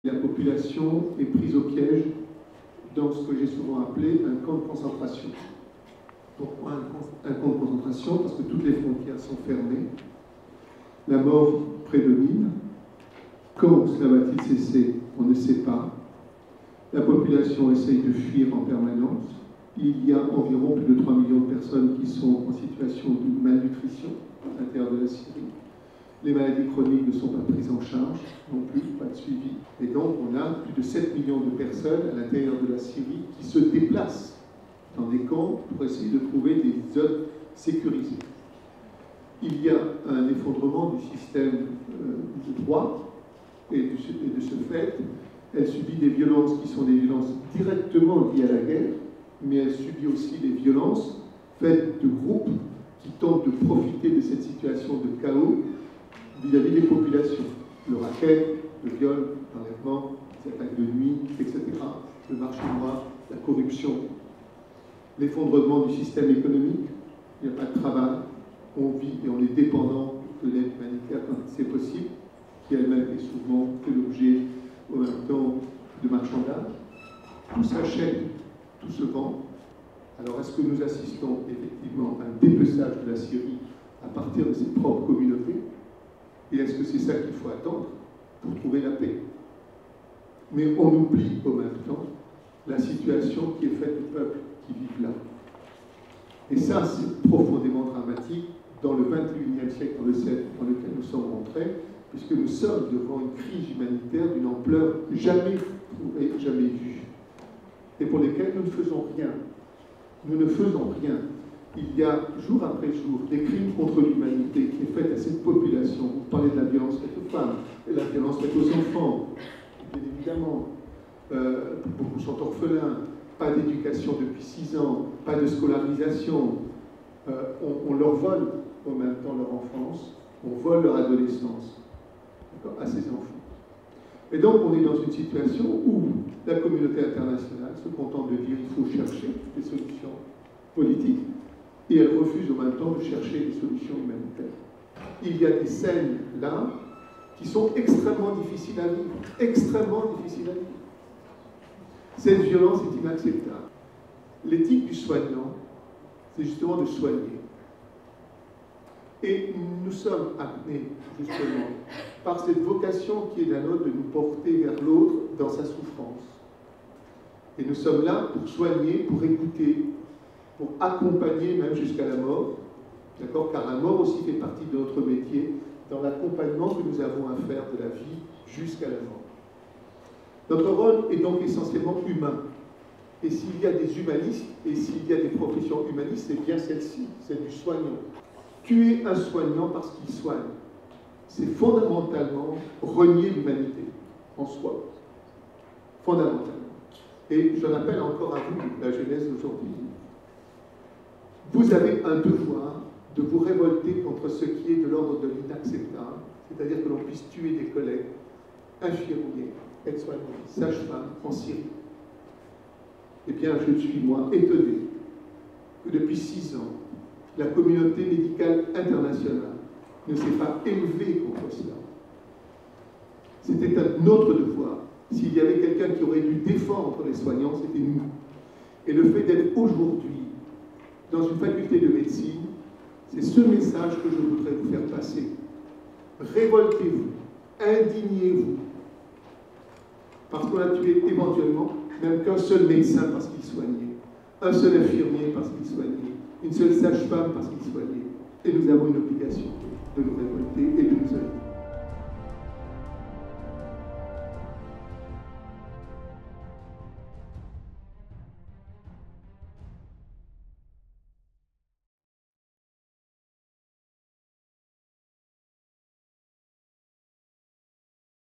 La population est prise au piège dans ce que j'ai souvent appelé un camp de concentration. Pourquoi un camp de concentration? Parce que toutes les frontières sont fermées, la mort prédomine. Quand cela va-t-il cesser? On ne sait pas. La population essaye de fuir en permanence. Il y a environ plus de 3 millions de personnes qui sont en situation de malnutrition à l'intérieur de la Syrie. Les maladies chroniques ne sont pas prises en charge non plus, pas de suivi. Et donc on a plus de 7 millions de personnes à l'intérieur de la Syrie qui se déplacent dans des camps pour essayer de trouver des zones sécurisées. Il y a un effondrement du système de droit et de ce fait, elle subit des violences qui sont des violences directement liées à la guerre, mais elle subit aussi des violences faites de groupes qui tentent de profiter de cette situation de chaos vis-à-vis des populations. Le racket, le viol, l'enlèvement, les attaques de nuit, etc. Le marché noir, la corruption, l'effondrement du système économique, il n'y a pas de travail, on vit et on est dépendant de l'aide humanitaire quand c'est possible, qui elle-même est souvent fait l'objet en même temps de marchandage. Tout s'achète, tout se vend. Alors est-ce que nous assistons effectivement à un dépeçage de la Syrie à partir de ses propres communautés? Et est-ce que c'est ça qu'il faut attendre pour trouver la paix? Mais on oublie en même temps la situation qui est faite du peuple qui vit là. Et ça, c'est profondément dramatique dans le XXIe siècle, dans lequel nous sommes rentrés, puisque nous sommes devant une crise humanitaire d'une ampleur jamais trouvée, jamais vue, et pour lesquelles nous ne faisons rien. Nous ne faisons rien. Il y a jour après jour des crimes contre l'humanité qui est faite à cette population. Vous parlez de la violence faite aux femmes, et la violence faite aux enfants, bien évidemment. Beaucoup sont orphelins, pas d'éducation depuis 6 ans, pas de scolarisation. On leur vole en même temps leur enfance, on vole leur adolescence à ces enfants. Et donc on est dans une situation où la communauté internationale se contente de dire qu'il faut chercher des solutions politiques, et elle refuse en même temps de chercher des solutions humanitaires. Il y a des scènes là qui sont extrêmement difficiles à vivre, extrêmement difficiles à vivre. Cette violence est inacceptable. L'éthique du soignant, c'est justement de soigner. Et nous sommes amenés, justement, par cette vocation qui est la nôtre de nous porter vers l'autre dans sa souffrance. Et nous sommes là pour soigner, pour écouter, pour accompagner même jusqu'à la mort, d'accord? Car la mort aussi fait partie de notre métier, dans l'accompagnement que nous avons à faire de la vie jusqu'à la mort. Notre rôle est donc essentiellement humain. Et s'il y a des humanistes, et s'il y a des professions humanistes, c'est bien celle-ci, celle du soignant. Tuer un soignant parce qu'il soigne, c'est fondamentalement renier l'humanité en soi. Fondamentalement. Et j'en appelle encore à vous, la jeunesse d'aujourd'hui. Vous avez un devoir de vous révolter contre ce qui est de l'ordre de l'inacceptable, c'est-à-dire que l'on puisse tuer des collègues, infirmiers, aides-soignants, sages-femmes en Syrie. Eh bien, je suis, moi, étonné que depuis 6 ans, la communauté médicale internationale ne s'est pas élevée contre cela. C'était notre devoir. S'il y avait quelqu'un qui aurait dû défendre les soignants, c'était nous. Et le fait d'être aujourd'hui dans une faculté de médecine, c'est ce message que je voudrais vous faire passer. Révoltez-vous, indignez-vous, parce qu'on a tué éventuellement même qu'un seul médecin parce qu'il soignait, un seul infirmier parce qu'il soignait, une seule sage-femme parce qu'il soignait. Et nous avons une obligation de nous révolter et de nous indigner.